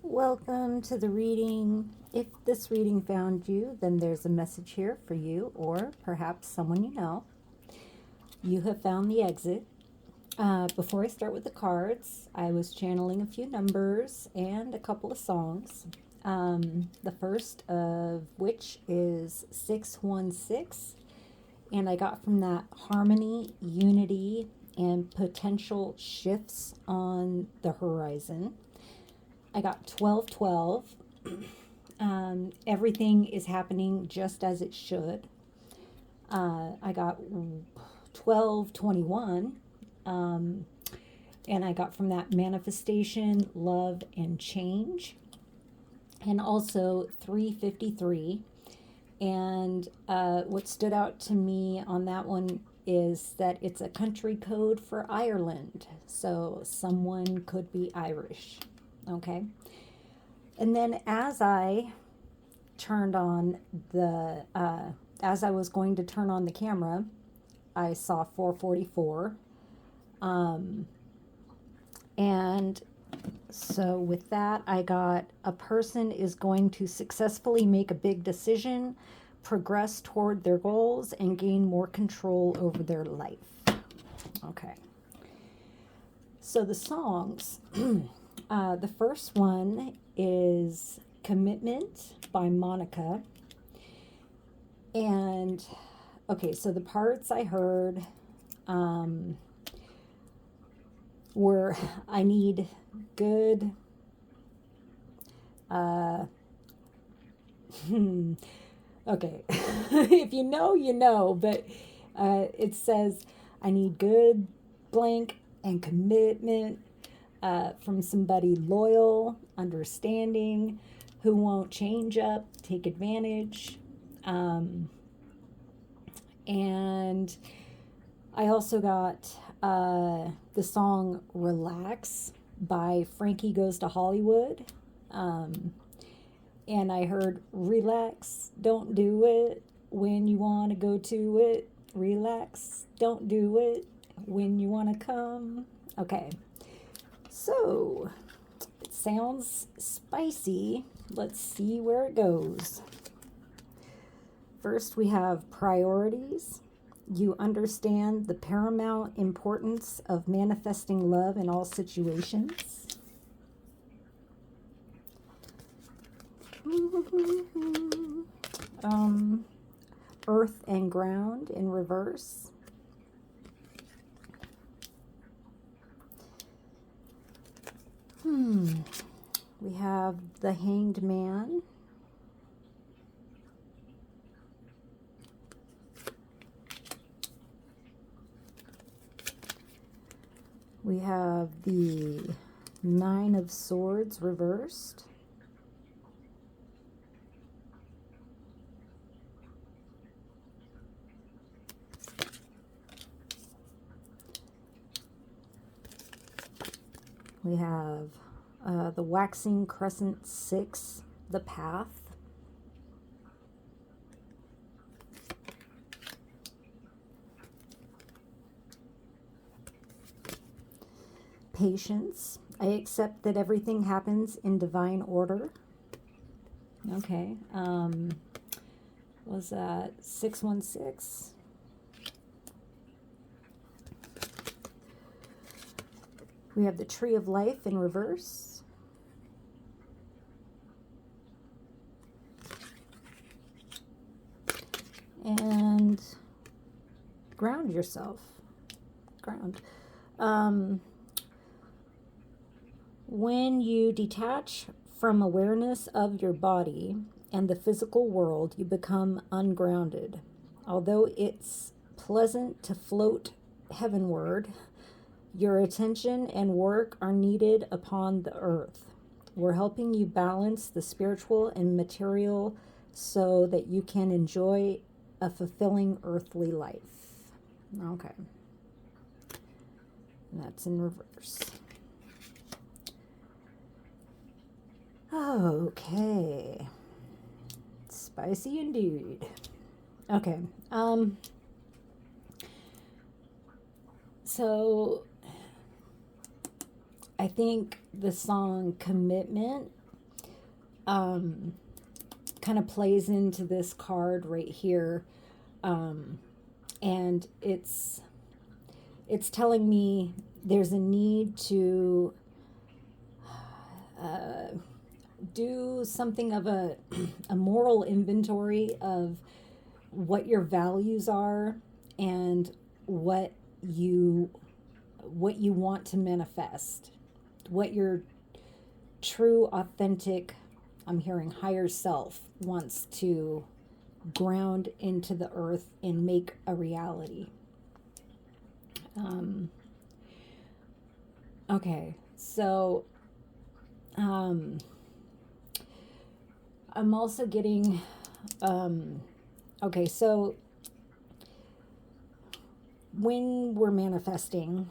Welcome to the reading. If this reading found you, then there's a message here for you or perhaps someone you know. You have found the exit. Before I start with the cards, I was channeling a few numbers and a couple of songs. The first of which is 616, and I got from that harmony, unity, and potential shifts on the horizon. I got 1212. Everything is happening just as it should. I got 1221. And I got from that manifestation, love, and change. And also 353. And what stood out to me on that one is that it's a country code for Ireland. So someone could be Irish. Okay. And then as I turned on as I was going to turn on the camera, I saw 444. And so with that, I got a person is going to successfully make a big decision, progress toward their goals, and gain more control over their life. Okay. So the songs, the first one is Commitment by Monica. And okay, so the parts I heard were I need good okay. If you know, you know, but it says I need good blank and commitment from somebody loyal, understanding, who won't change up, take advantage. And I also got the song Relax by Frankie Goes to Hollywood. And I heard relax, don't do it when you want to go to it. Relax, don't do it when you want to come. Okay. So, it sounds spicy. Let's see where it goes. First, we have priorities. You understand the paramount importance of manifesting love in all situations. Earth and ground in reverse. We have the Hanged Man. We have the Nine of Swords reversed. We have the Waxing Crescent 6, the Path. Patience. I accept that everything happens in divine order. Okay. Was that 616? We have the Tree of Life in reverse. And ground yourself. Ground. When you detach from awareness of your body and the physical world, you become ungrounded. Although it's pleasant to float heavenward, your attention and work are needed upon the earth. We're helping you balance the spiritual and material so that you can enjoy a fulfilling earthly life. Okay. And that's in reverse. Okay. Spicy indeed. Okay. So I think the song Commitment kind of plays into this card right here. And it's telling me there's a need to do something of a moral inventory of what your values are and what you want to manifest, what your true, authentic, I'm hearing higher self wants to ground into the earth and make a reality. Okay, so I'm also getting, okay, so when we're manifesting,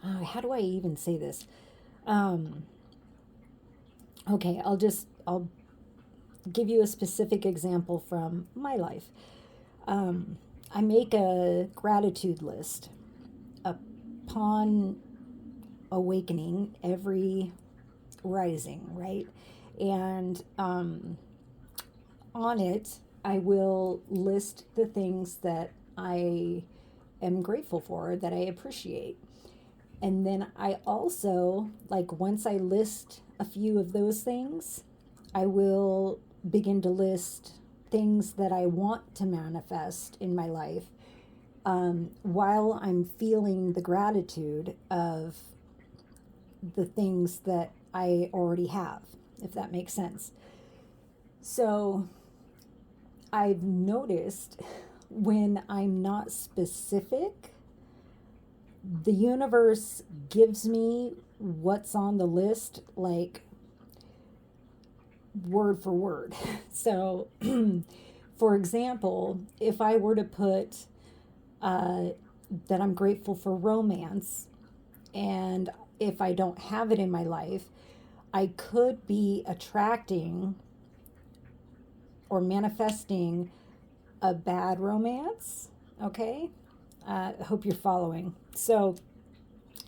how do I even say this? Okay, I'll give you a specific example from my life. I make a gratitude list upon awakening every rising, right? And on it, I will list the things that I am grateful for, that I appreciate. And then I also, like, once I list a few of those things, I will begin to list things that I want to manifest in my life, while I'm feeling the gratitude of the things that I already have, if that makes sense. So I've noticed when I'm not specific, the universe gives me what's on the list, like word for word. So, for example, if I were to put that I'm grateful for romance, and if I don't have it in my life, I could be attracting or manifesting a bad romance. Okay? I hope you're following. So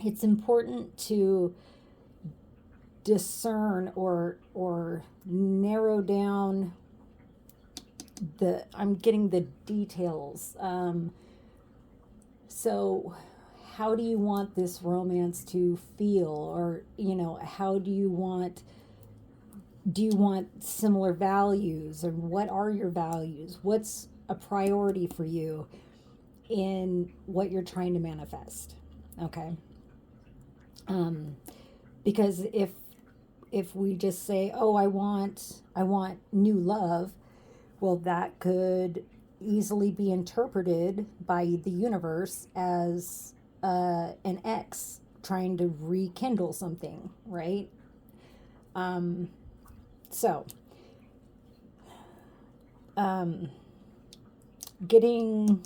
it's important to discern or narrow down I'm getting the details. So how do you want this romance to feel? Or, how do you want similar values? Or what are your values? What's a priority for you in what you're trying to manifest? Okay. Because if we just say, oh, I want new love, well, that could easily be interpreted by the universe as an ex trying to rekindle something, right? So getting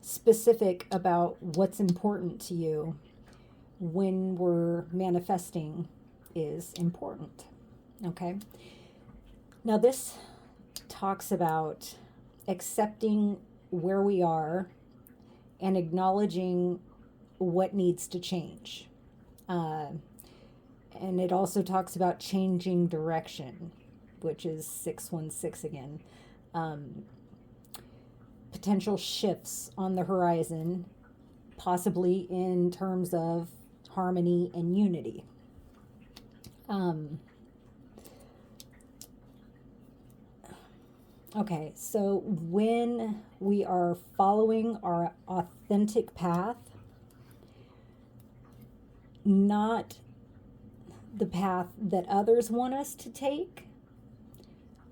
specific about what's important to you when we're manifesting is important. Okay. Now this talks about accepting where we are and acknowledging what needs to change. And it also talks about changing direction, which is 616 again. Potential shifts on the horizon, possibly in terms of harmony and unity. Okay, so when we are following our authentic path, not the path that others want us to take,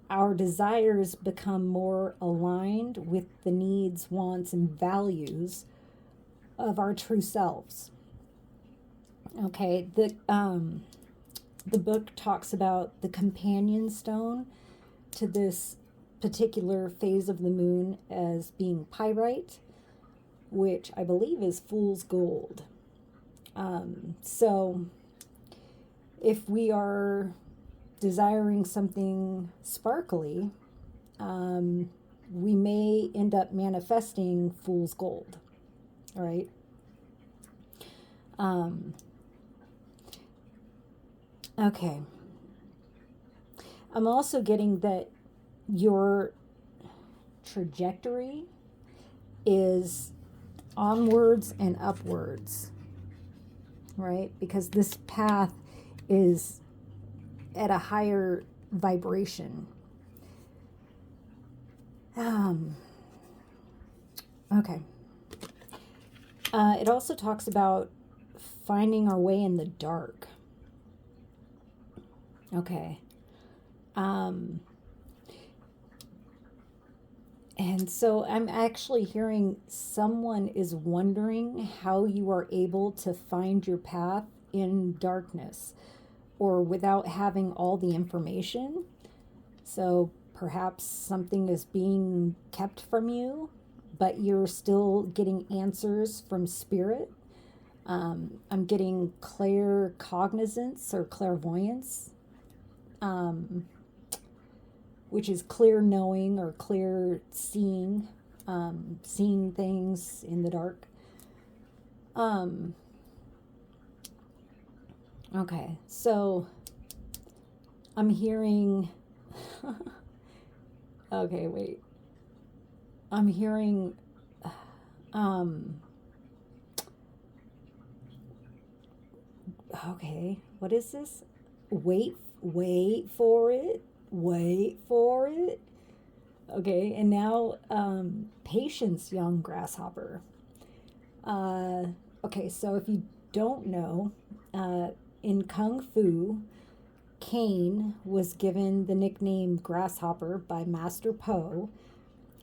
our desires become more aligned with the needs, wants, and values of our true selves. Okay, the book talks about the companion stone to this particular phase of the moon as being pyrite, which I believe is fool's gold. So if we are desiring something sparkly, we may end up manifesting fool's gold. All right. Okay. I'm also getting that your trajectory is onwards and upwards, right? Because this path is at a higher vibration. Okay. It also talks about finding our way in the dark. Okay. And so I'm actually hearing someone is wondering how you are able to find your path in darkness or without having all the information. So perhaps something is being kept from you, but you're still getting answers from spirit. I'm getting claircognizance or clairvoyance, which is clear knowing or clear seeing, seeing things in the dark. Okay, so I'm hearing, okay, wait. I'm hearing, okay, what is this? Wait for it. Wait for it. Okay, and now patience, young grasshopper. Okay, so if you don't know, in Kung Fu, Caine was given the nickname Grasshopper by Master Po,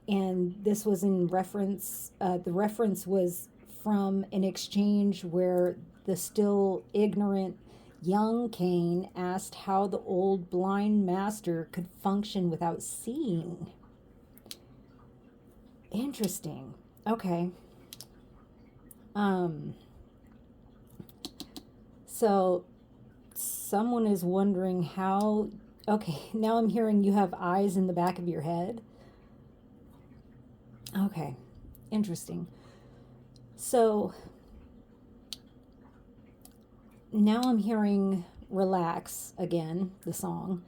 and this was in reference, the reference was from an exchange where the still ignorant young Caine asked how the old blind master could function without seeing. Interesting. Okay. So someone is wondering how, okay, now I'm hearing you have eyes in the back of your head. Okay, interesting. So now I'm hearing Relax again, the song,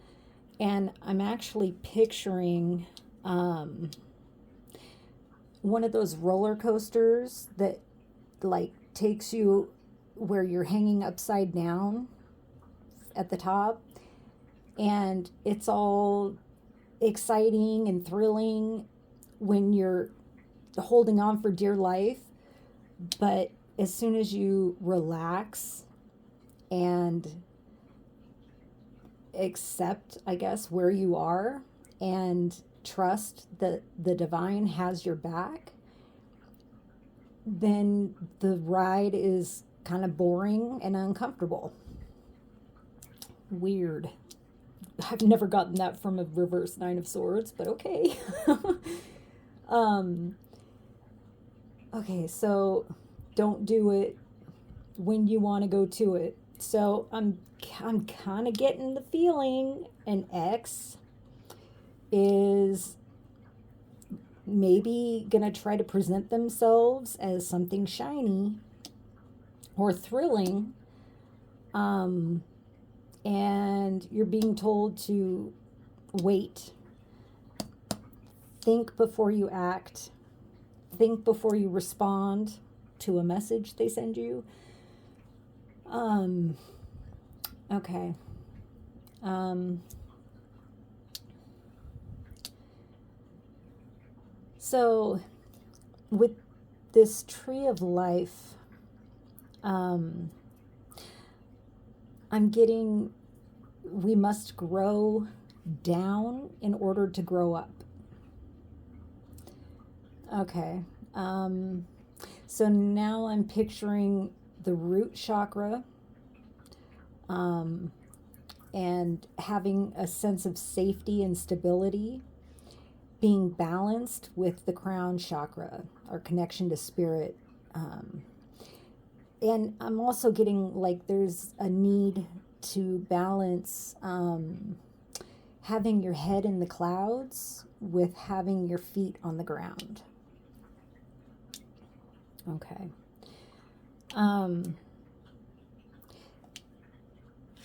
and I'm actually picturing one of those roller coasters that like takes you where you're hanging upside down at the top, and it's all exciting and thrilling when you're holding on for dear life, but as soon as you relax and accept, I guess, where you are and trust that the divine has your back, then the ride is kind of boring and uncomfortable. Weird. I've never gotten that from a reverse Nine of Swords, but okay. Okay, so don't do it when you want to go to it. So I'm kind of getting the feeling an ex is maybe gonna try to present themselves as something shiny or thrilling, and you're being told to wait, think before you act, think before you respond to a message they send you. Okay. So with this tree of life, I'm getting, we must grow down in order to grow up. Okay. So now I'm picturing the root chakra, and having a sense of safety and stability, being balanced with the crown chakra, our connection to spirit. And I'm also getting like there's a need to balance having your head in the clouds with having your feet on the ground. Okay.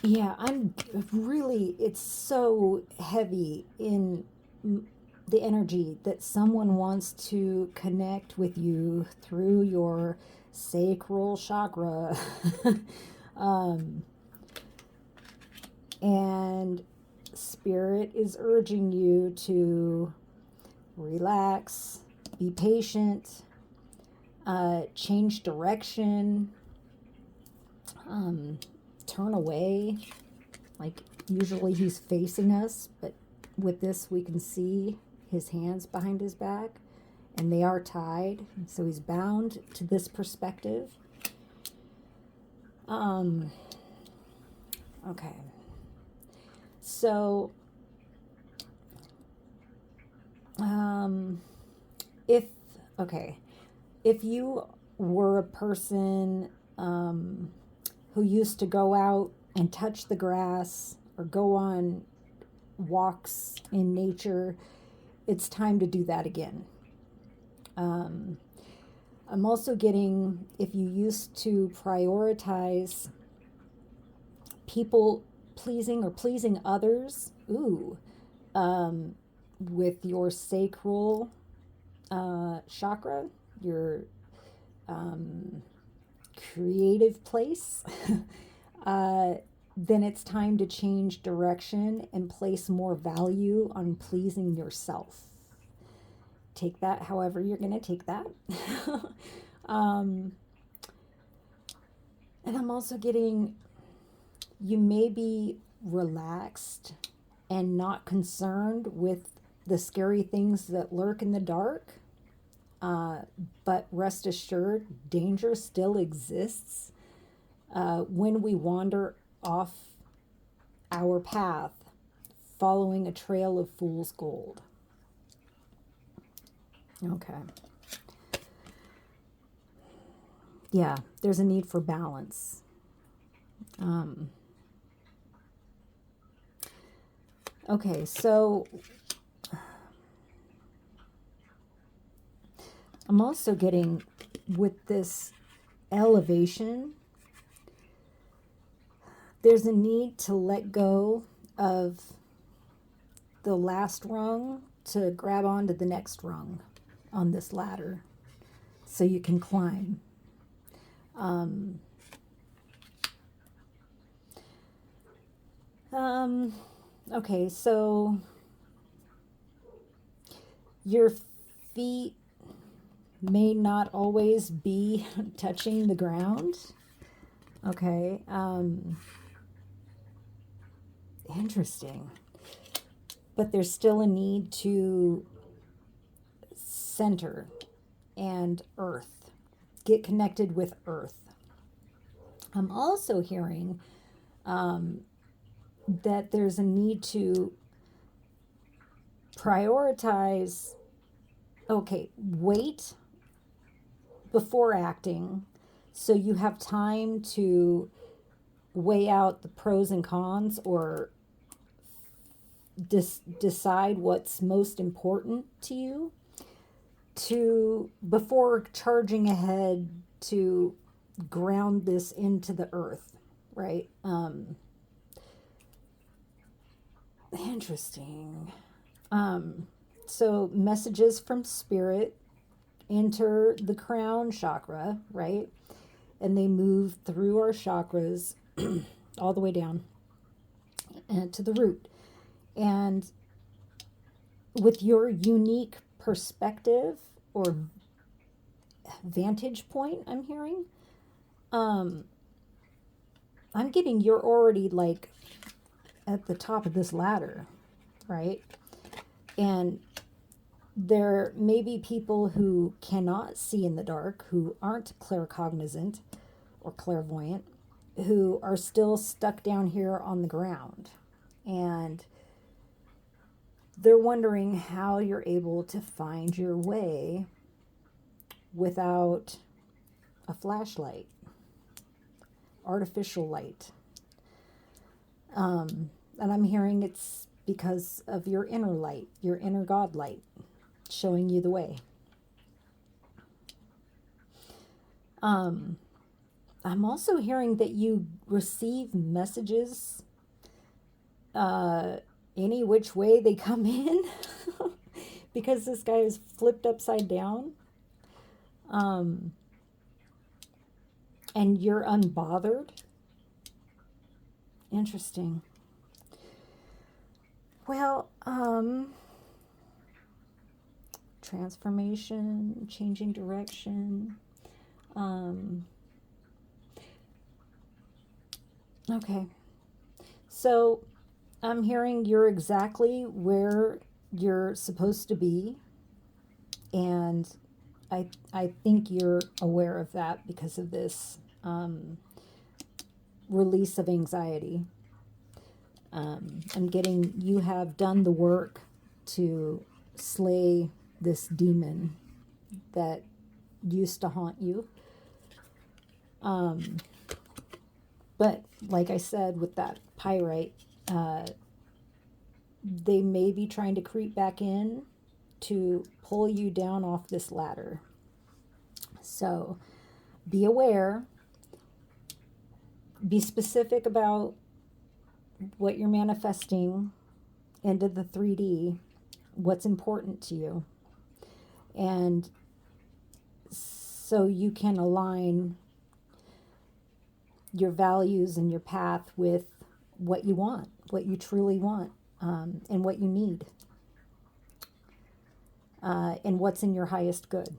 Yeah, I'm really, it's so heavy in the energy that someone wants to connect with you through your sacral chakra. um, and spirit is urging you to relax, be patient, change direction, um, turn away. Like, usually he's facing us, but with this we can see his hands behind his back and they are tied, so he's bound to this perspective. Okay, so if okay, if you were a person who used to go out and touch the grass or go on walks in nature, it's time to do that again. I'm also getting, if you used to prioritize people pleasing or pleasing others, with your sacral chakra, your creative place, then it's time to change direction and place more value on pleasing yourself. Take that however you're going to take that. And I'm also getting, you may be relaxed and not concerned with the scary things that lurk in the dark. But rest assured, danger still exists when we wander off our path following a trail of fool's gold. Okay. Yeah, there's a need for balance. Okay, so I'm also getting, with this elevation, there's a need to let go of the last rung to grab onto the next rung on this ladder so you can climb. Okay, so your feet may not always be touching the ground. Okay, interesting. But there's still a need to center and earth, get connected with earth. I'm also hearing that there's a need to prioritize, okay, wait before acting so you have time to weigh out the pros and cons, or decide what's most important to you, to before charging ahead to ground this into the earth, right? Interesting. So messages from spirit enter the crown chakra, right? And they move through our chakras all the way down to the root. And with your unique perspective or vantage point, I'm hearing, I'm getting, you're already like at the top of this ladder, right? And there may be people who cannot see in the dark, who aren't claircognizant or clairvoyant, who are still stuck down here on the ground. And they're wondering how you're able to find your way without a flashlight, artificial light. And I'm hearing it's because of your inner light, your inner God light, showing you the way. I'm also hearing that you receive messages any which way they come in because this guy is flipped upside down. Um, and you're unbothered. Interesting. Well, transformation, changing direction. Okay. So I'm hearing you're exactly where you're supposed to be, and I think you're aware of that because of this release of anxiety. I'm getting you have done the work to slay this demon that used to haunt you. But like I said, with that pyrite, they may be trying to creep back in to pull you down off this ladder. So be aware, be specific about what you're manifesting into the 3D, what's important to you. And so you can align your values and your path with what you want, what you truly want, and what you need, and what's in your highest good.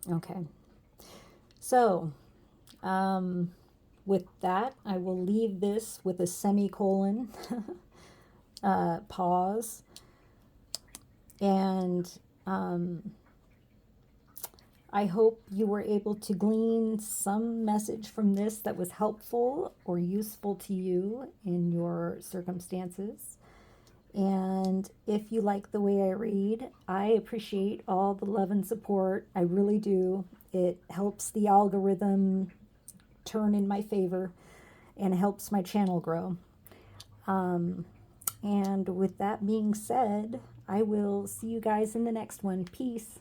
Okay. So, with that, I will leave this with a semicolon, pause, and I hope you were able to glean some message from this that was helpful or useful to you in your circumstances. And if you like the way I read, I appreciate all the love and support. I really do. It helps the algorithm turn in my favor and helps my channel grow. And with that being said, I will see you guys in the next one. Peace.